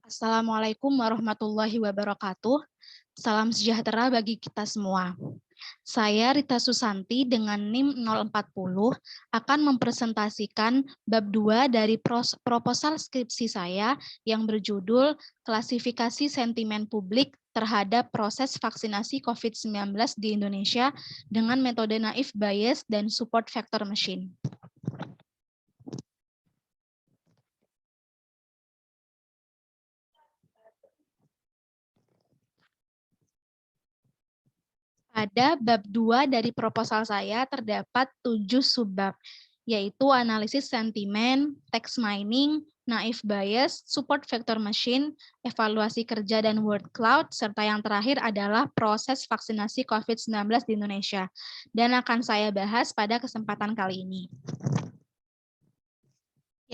Assalamualaikum warahmatullahi wabarakatuh. Salam sejahtera bagi kita semua. Saya Rita Susanti dengan NIM 040 akan mempresentasikan bab 2 dari proposal skripsi saya yang berjudul Klasifikasi Sentimen Publik terhadap proses vaksinasi COVID-19 di Indonesia dengan metode naive Bayes dan support vector machine. Pada bab 2 dari proposal saya terdapat 7 subbab, yaitu analisis sentimen, text mining, naive Bayes, support vector machine, evaluasi kerja dan word cloud, serta yang terakhir adalah proses vaksinasi COVID-19 di Indonesia. Dan akan saya bahas pada kesempatan kali ini.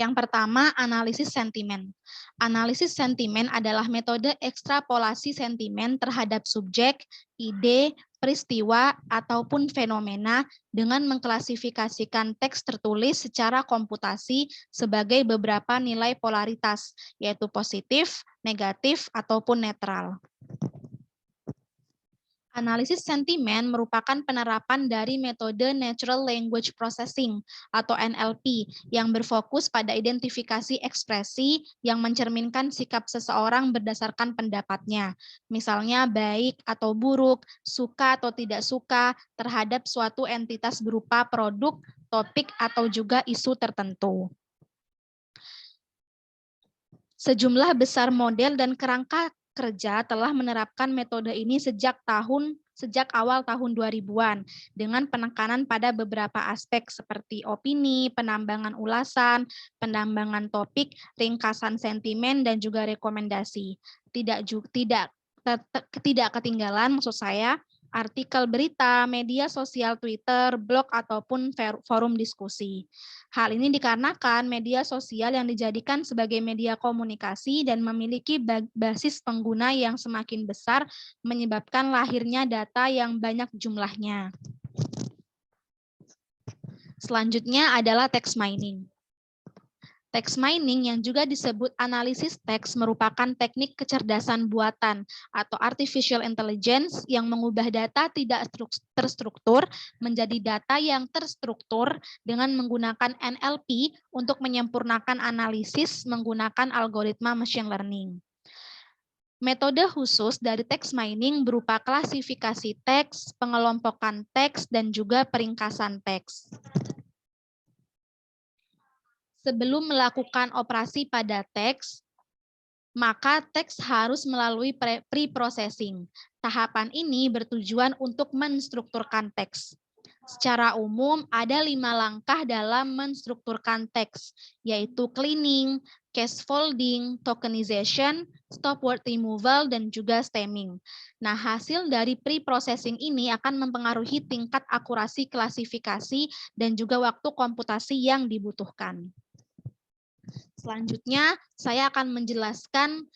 Yang pertama, analisis sentimen. Analisis sentimen adalah metode ekstrapolasi sentimen terhadap subjek, ide, peristiwa, ataupun fenomena dengan mengklasifikasikan teks tertulis secara komputasi sebagai beberapa nilai polaritas, yaitu positif, negatif, ataupun netral. Analisis sentimen merupakan penerapan dari metode Natural Language Processing atau NLP yang berfokus pada identifikasi ekspresi yang mencerminkan sikap seseorang berdasarkan pendapatnya. Misalnya baik atau buruk, suka atau tidak suka terhadap suatu entitas berupa produk, topik, atau juga isu tertentu. Sejumlah besar model dan kerangka kerja telah menerapkan metode ini sejak awal tahun 2000-an dengan penekanan pada beberapa aspek seperti opini, penambangan ulasan, penambangan topik, ringkasan sentimen, dan juga rekomendasi. Tidak ketinggalan maksud saya artikel berita, media sosial Twitter, blog, ataupun forum diskusi. Hal ini dikarenakan media sosial yang dijadikan sebagai media komunikasi dan memiliki basis pengguna yang semakin besar menyebabkan lahirnya data yang banyak jumlahnya. Selanjutnya adalah text mining. Text mining yang juga disebut analisis teks merupakan teknik kecerdasan buatan atau artificial intelligence yang mengubah data tidak terstruktur menjadi data yang terstruktur dengan menggunakan NLP untuk menyempurnakan analisis menggunakan algoritma machine learning. Metode khusus dari text mining berupa klasifikasi teks, pengelompokan teks, dan juga peringkasan teks. Sebelum melakukan operasi pada teks, maka teks harus melalui pre-processing. Tahapan ini bertujuan untuk menstrukturkan teks. Secara umum, ada 5 langkah dalam menstrukturkan teks, yaitu cleaning, casefolding, tokenization, stop word removal, dan juga stemming. Nah, hasil dari pre-processing ini akan mempengaruhi tingkat akurasi klasifikasi dan juga waktu komputasi yang dibutuhkan. Selanjutnya, saya akan menjelaskan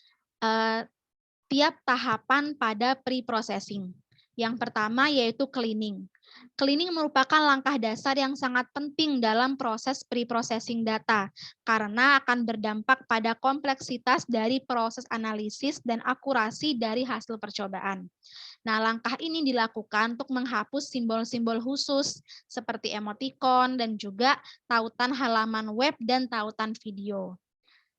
tiap tahapan pada pre-processing. Yang pertama yaitu cleaning. Cleaning merupakan langkah dasar yang sangat penting dalam proses pre-processing data, karena akan berdampak pada kompleksitas dari proses analisis dan akurasi dari hasil percobaan. Nah, langkah ini dilakukan untuk menghapus simbol-simbol khusus seperti emoticon dan juga tautan halaman web dan tautan video.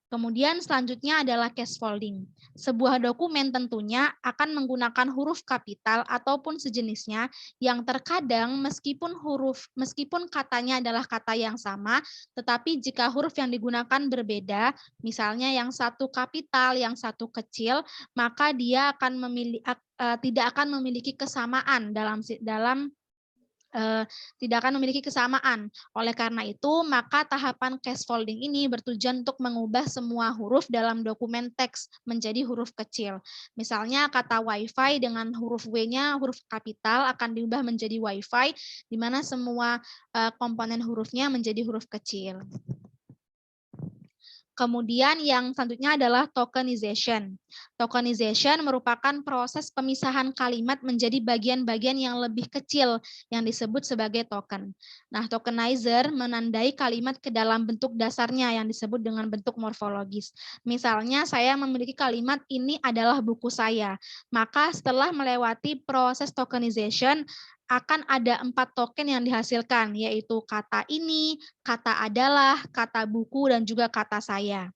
Kemudian selanjutnya adalah casefolding. Sebuah dokumen tentunya akan menggunakan huruf kapital ataupun sejenisnya yang terkadang meskipun katanya adalah kata yang sama, tetapi jika huruf yang digunakan berbeda, misalnya yang satu kapital, yang satu kecil, maka dia akan tidak akan memiliki kesamaan tidak akan memiliki kesamaan. Oleh karena itu, maka tahapan casefolding ini bertujuan untuk mengubah semua huruf dalam dokumen teks menjadi huruf kecil. Misalnya kata wifi dengan huruf W-nya huruf kapital akan diubah menjadi wifi, di mana semua komponen hurufnya menjadi huruf kecil. Kemudian yang selanjutnya adalah tokenization. Tokenization merupakan proses pemisahan kalimat menjadi bagian-bagian yang lebih kecil yang disebut sebagai token. Nah, tokenizer menandai kalimat ke dalam bentuk dasarnya yang disebut dengan bentuk morfologis. Misalnya saya memiliki kalimat ini adalah buku saya. Maka setelah melewati proses tokenization, akan ada 4 token yang dihasilkan, yaitu kata ini, kata adalah, kata buku, dan juga kata saya.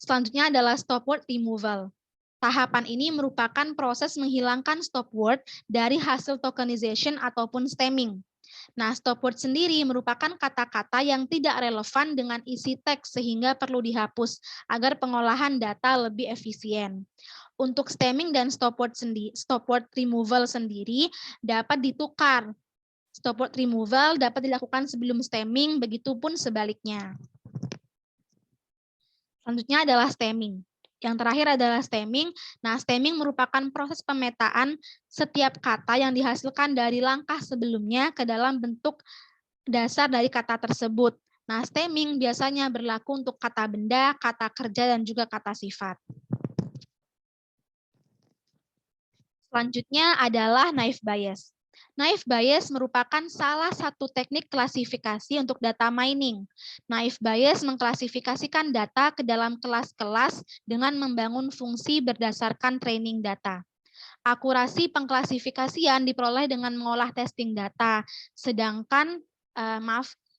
Selanjutnya adalah stop word removal. Tahapan ini merupakan proses menghilangkan stop word dari hasil tokenization ataupun stemming. Nah, stop word sendiri merupakan kata-kata yang tidak relevan dengan isi teks sehingga perlu dihapus agar pengolahan data lebih efisien. Untuk stemming dan stop word removal sendiri dapat ditukar. Stop word removal dapat dilakukan sebelum stemming, begitupun sebaliknya. Selanjutnya adalah stemming. Yang terakhir adalah stemming. Nah, stemming merupakan proses pemetaan setiap kata yang dihasilkan dari langkah sebelumnya ke dalam bentuk dasar dari kata tersebut. Nah, stemming biasanya berlaku untuk kata benda, kata kerja, dan juga kata sifat. Selanjutnya adalah naive Bayes. Naive Bayes merupakan salah satu teknik klasifikasi untuk data mining. Naive Bayes mengklasifikasikan data ke dalam kelas-kelas dengan membangun fungsi berdasarkan training data. Akurasi pengklasifikasian diperoleh dengan mengolah testing data, sedangkan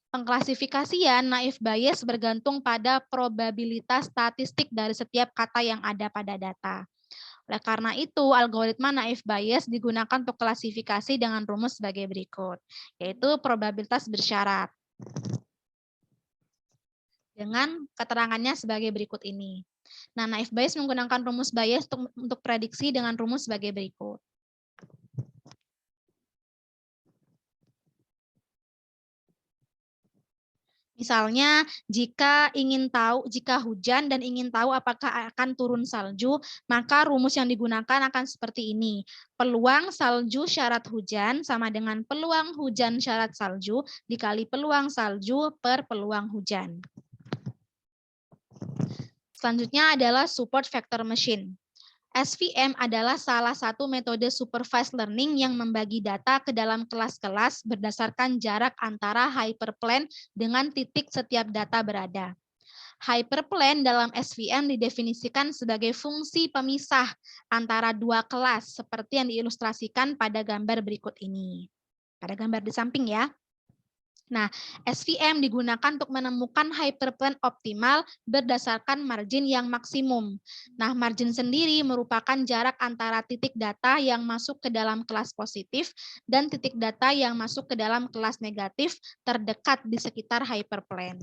pengklasifikasian naive Bayes bergantung pada probabilitas statistik dari setiap kata yang ada pada data. Oleh karena itu, algoritma naive Bayes digunakan untuk klasifikasi dengan rumus sebagai berikut, yaitu probabilitas bersyarat. Dengan keterangannya sebagai berikut ini. Nah, naive Bayes menggunakan rumus Bayes untuk prediksi dengan rumus sebagai berikut. Misalnya, jika hujan dan ingin tahu apakah akan turun salju, maka rumus yang digunakan akan seperti ini. Peluang salju syarat hujan sama dengan peluang hujan syarat salju dikali peluang salju per peluang hujan. Selanjutnya adalah support vector machine. SVM adalah salah satu metode supervised learning yang membagi data ke dalam kelas-kelas berdasarkan jarak antara hyperplane dengan titik setiap data berada. Hyperplane dalam SVM didefinisikan sebagai fungsi pemisah antara dua kelas seperti yang diilustrasikan pada gambar berikut ini. Pada gambar di samping ya. Nah, SVM digunakan untuk menemukan hyperplane optimal berdasarkan margin yang maksimum. Nah, margin sendiri merupakan jarak antara titik data yang masuk ke dalam kelas positif dan titik data yang masuk ke dalam kelas negatif terdekat di sekitar hyperplane.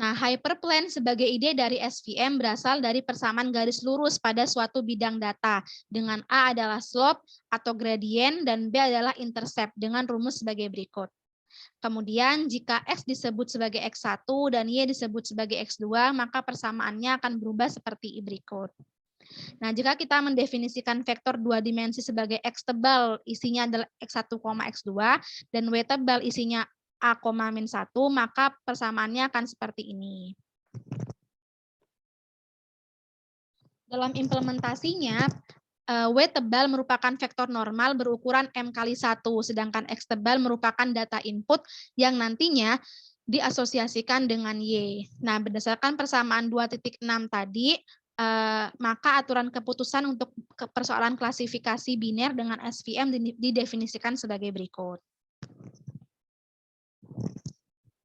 Nah, hyperplane sebagai ide dari SVM berasal dari persamaan garis lurus pada suatu bidang data, dengan A adalah slope atau gradient dan B adalah intercept dengan rumus sebagai berikut. Kemudian jika X disebut sebagai X1 dan Y disebut sebagai X2, maka persamaannya akan berubah seperti berikut. Nah, jika kita mendefinisikan vektor dua dimensi sebagai X tebal isinya adalah X1, X2 dan Y tebal isinya A, min 1, maka persamaannya akan seperti ini. Dalam implementasinya, W tebal merupakan vektor normal berukuran M kali 1, sedangkan X tebal merupakan data input yang nantinya diasosiasikan dengan Y. Nah, berdasarkan persamaan 2.6 tadi, maka aturan keputusan untuk persoalan klasifikasi biner dengan SVM didefinisikan sebagai berikut.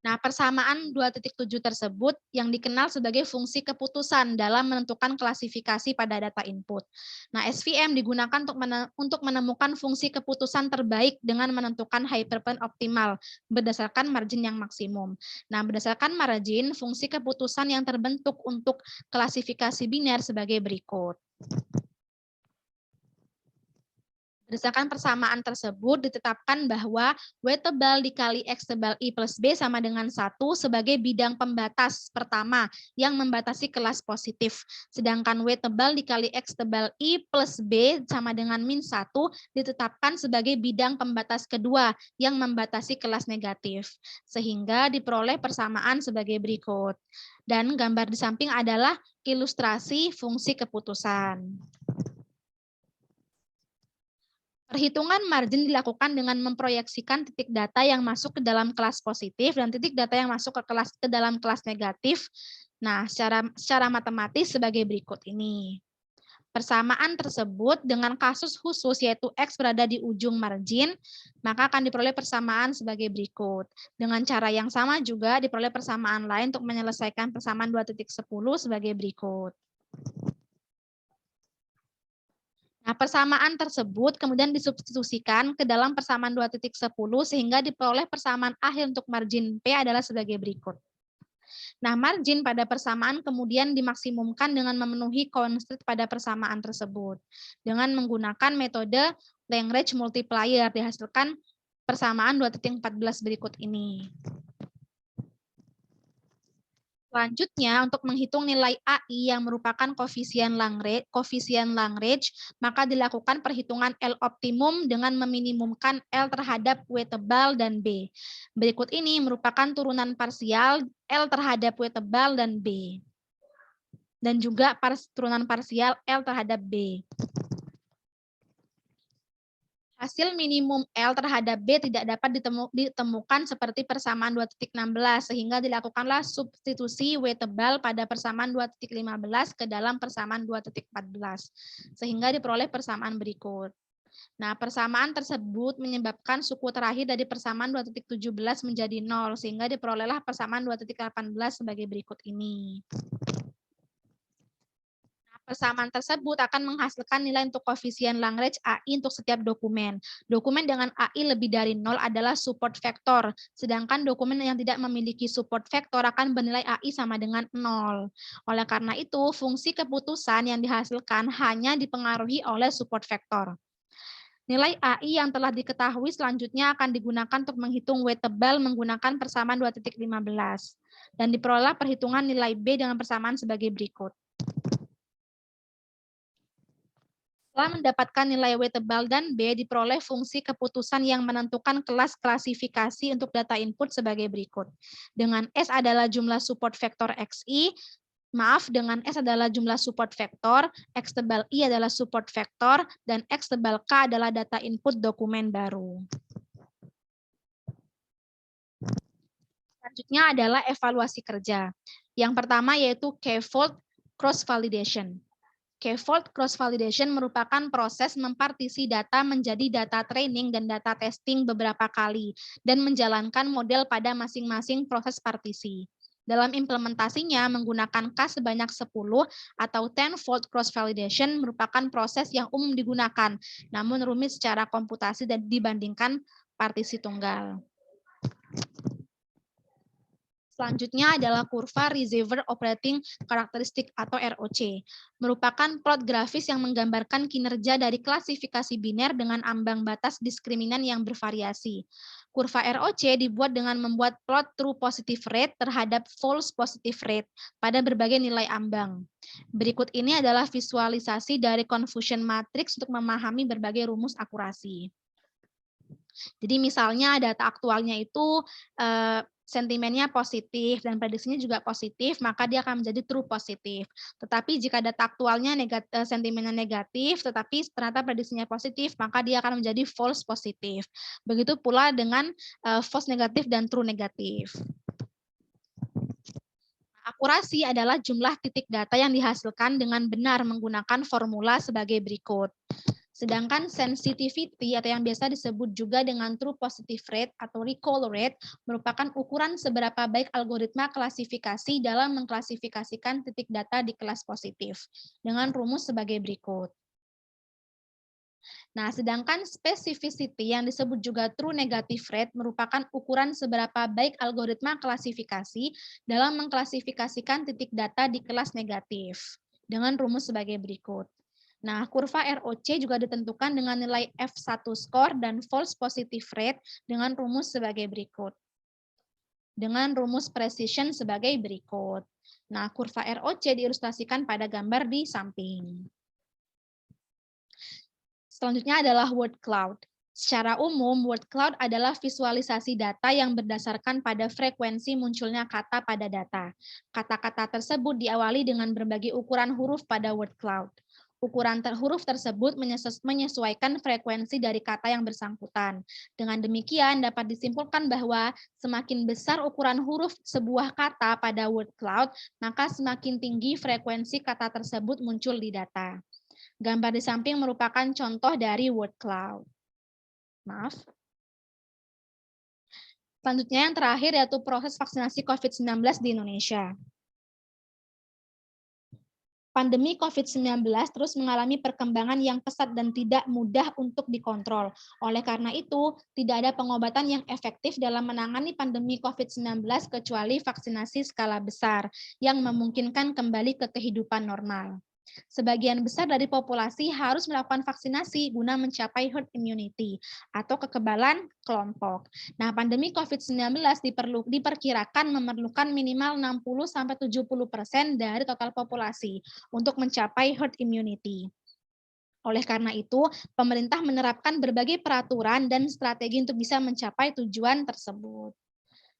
Nah, persamaan 2.7 tersebut yang dikenal sebagai fungsi keputusan dalam menentukan klasifikasi pada data input. Nah, SVM digunakan untuk menemukan fungsi keputusan terbaik dengan menentukan hyperplane optimal berdasarkan margin yang maksimum. Nah, berdasarkan margin, fungsi keputusan yang terbentuk untuk klasifikasi biner sebagai berikut. Berdasarkan persamaan tersebut, ditetapkan bahwa W tebal dikali X tebal I plus B sama dengan 1 sebagai bidang pembatas pertama yang membatasi kelas positif. Sedangkan W tebal dikali X tebal I plus B sama dengan min 1 ditetapkan sebagai bidang pembatas kedua yang membatasi kelas negatif. Sehingga diperoleh persamaan sebagai berikut. Dan gambar di samping adalah ilustrasi fungsi keputusan. Perhitungan margin dilakukan dengan memproyeksikan titik data yang masuk ke dalam kelas positif dan titik data yang masuk ke dalam kelas negatif. Nah, secara matematis sebagai berikut ini. Persamaan tersebut dengan kasus khusus yaitu X berada di ujung margin, maka akan diperoleh persamaan sebagai berikut. Dengan cara yang sama juga diperoleh persamaan lain untuk menyelesaikan persamaan 2.10 sebagai berikut. Nah, persamaan tersebut kemudian disubstitusikan ke dalam persamaan 2.10 sehingga diperoleh persamaan akhir untuk margin P adalah sebagai berikut. Nah, margin pada persamaan kemudian dimaksimumkan dengan memenuhi constraint pada persamaan tersebut. Dengan menggunakan metode Lagrange multiplier dihasilkan persamaan 2.14 berikut ini. Selanjutnya, untuk menghitung nilai AI yang merupakan koefisien Lagrange, maka dilakukan perhitungan L optimum dengan meminimumkan L terhadap W tebal dan B. Berikut ini merupakan turunan parsial L terhadap W tebal dan B. Dan juga turunan parsial L terhadap B. Hasil minimum L terhadap B tidak dapat ditemukan seperti persamaan 2.16, sehingga dilakukanlah substitusi W tebal pada persamaan 2.15 ke dalam persamaan 2.14, sehingga diperoleh persamaan berikut. Nah, persamaan tersebut menyebabkan suku terakhir dari persamaan 2.17 menjadi 0, sehingga diperolehlah persamaan 2.18 sebagai berikut ini. Persamaan tersebut akan menghasilkan nilai untuk koefisien Lagrange AI untuk setiap dokumen. Dokumen dengan AI lebih dari 0 adalah support vektor, sedangkan dokumen yang tidak memiliki support vektor akan bernilai AI sama dengan 0. Oleh karena itu, fungsi keputusan yang dihasilkan hanya dipengaruhi oleh support vektor. Nilai AI yang telah diketahui selanjutnya akan digunakan untuk menghitung W tebal menggunakan persamaan 2.15. Dan diperoleh perhitungan nilai B dengan persamaan sebagai berikut. Setelah mendapatkan nilai W tebal dan B, diperoleh fungsi keputusan yang menentukan kelas klasifikasi untuk data input sebagai berikut. Dengan S adalah jumlah support vektor XI, dengan S adalah jumlah support vektor, X tebal I adalah support vektor, dan X tebal K adalah data input dokumen baru. Selanjutnya adalah evaluasi kerja. Yang pertama yaitu K-fold cross-validation. K-fold cross-validation merupakan proses mempartisi data menjadi data training dan data testing beberapa kali dan menjalankan model pada masing-masing proses partisi. Dalam implementasinya, menggunakan K sebanyak 10 atau 10-fold cross-validation merupakan proses yang umum digunakan, namun rumit secara komputasi dan dibandingkan partisi tunggal. Selanjutnya adalah kurva Receiver Operating Characteristic atau ROC. Merupakan plot grafis yang menggambarkan kinerja dari klasifikasi biner dengan ambang batas diskriminan yang bervariasi. Kurva ROC dibuat dengan membuat plot true positive rate terhadap false positive rate pada berbagai nilai ambang. Berikut ini adalah visualisasi dari confusion matrix untuk memahami berbagai rumus akurasi. Jadi misalnya data aktualnya itu sentimennya positif dan prediksinya juga positif, maka dia akan menjadi true positif. Tetapi jika data aktualnya sentimennya negatif, tetapi ternyata prediksinya positif, maka dia akan menjadi false positif. Begitu pula dengan false negatif dan true negatif. Akurasi adalah jumlah titik data yang dihasilkan dengan benar menggunakan formula sebagai berikut. Sedangkan sensitivity atau yang biasa disebut juga dengan true positive rate atau recall rate merupakan ukuran seberapa baik algoritma klasifikasi dalam mengklasifikasikan titik data di kelas positif dengan rumus sebagai berikut. Nah, sedangkan specificity yang disebut juga true negative rate merupakan ukuran seberapa baik algoritma klasifikasi dalam mengklasifikasikan titik data di kelas negatif dengan rumus sebagai berikut. Nah, kurva ROC juga ditentukan dengan nilai F1 score dan false positive rate dengan rumus sebagai berikut. Dengan rumus precision sebagai berikut. Nah, kurva ROC diilustrasikan pada gambar di samping. Selanjutnya adalah word cloud. Secara umum, word cloud adalah visualisasi data yang berdasarkan pada frekuensi munculnya kata pada data. Kata-kata tersebut diawali dengan berbagai ukuran huruf pada word cloud. Ukuran huruf tersebut menyesuaikan frekuensi dari kata yang bersangkutan. Dengan demikian, dapat disimpulkan bahwa semakin besar ukuran huruf sebuah kata pada word cloud, maka semakin tinggi frekuensi kata tersebut muncul di data. Gambar di samping merupakan contoh dari word cloud. Maaf. Selanjutnya yang terakhir yaitu proses vaksinasi COVID-19 di Indonesia. Pandemi COVID-19 terus mengalami perkembangan yang pesat dan tidak mudah untuk dikontrol. Oleh karena itu, tidak ada pengobatan yang efektif dalam menangani pandemi COVID-19 kecuali vaksinasi skala besar yang memungkinkan kembali ke kehidupan normal. Sebagian besar dari populasi harus melakukan vaksinasi guna mencapai herd immunity atau kekebalan kelompok. Nah, pandemi COVID-19 diperkirakan memerlukan minimal 60-70% dari total populasi untuk mencapai herd immunity. Oleh karena itu, pemerintah menerapkan berbagai peraturan dan strategi untuk bisa mencapai tujuan tersebut.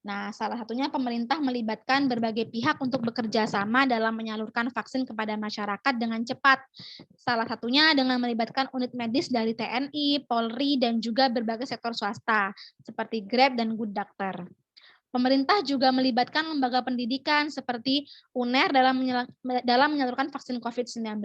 Nah, salah satunya pemerintah melibatkan berbagai pihak untuk bekerja sama dalam menyalurkan vaksin kepada masyarakat dengan cepat. Salah satunya dengan melibatkan unit medis dari TNI, Polri, dan juga berbagai sektor swasta, seperti Grab dan Good Doctor. Pemerintah juga melibatkan lembaga pendidikan seperti UNER dalam menyalurkan vaksin COVID-19.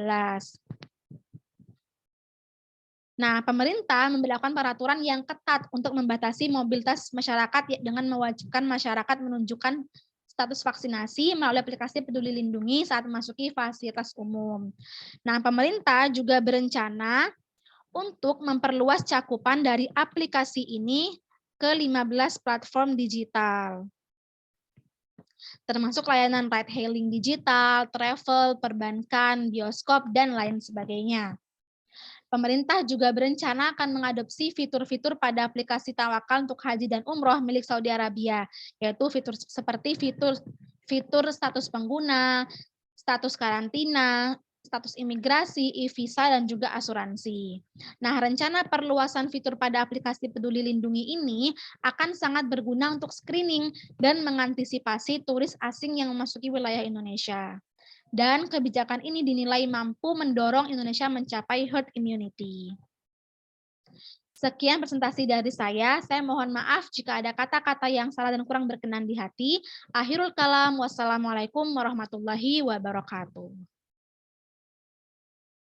Nah, pemerintah memberlakukan peraturan yang ketat untuk membatasi mobilitas masyarakat dengan mewajibkan masyarakat menunjukkan status vaksinasi melalui aplikasi Peduli Lindungi saat memasuki fasilitas umum. Nah, pemerintah juga berencana untuk memperluas cakupan dari aplikasi ini ke 15 platform digital, termasuk layanan ride hailing digital, travel, perbankan, bioskop, dan lain sebagainya. Pemerintah juga berencana akan mengadopsi fitur-fitur pada aplikasi tawakal untuk haji dan umroh milik Saudi Arabia, yaitu fitur seperti fitur status pengguna, status karantina, status imigrasi, e-visa, dan juga asuransi. Nah, rencana perluasan fitur pada aplikasi Peduli Lindungi ini akan sangat berguna untuk screening dan mengantisipasi turis asing yang memasuki wilayah Indonesia. Dan kebijakan ini dinilai mampu mendorong Indonesia mencapai herd immunity. Sekian presentasi dari saya mohon maaf jika ada kata-kata yang salah dan kurang berkenan di hati. Akhirul kalam, wassalamualaikum warahmatullahi wabarakatuh.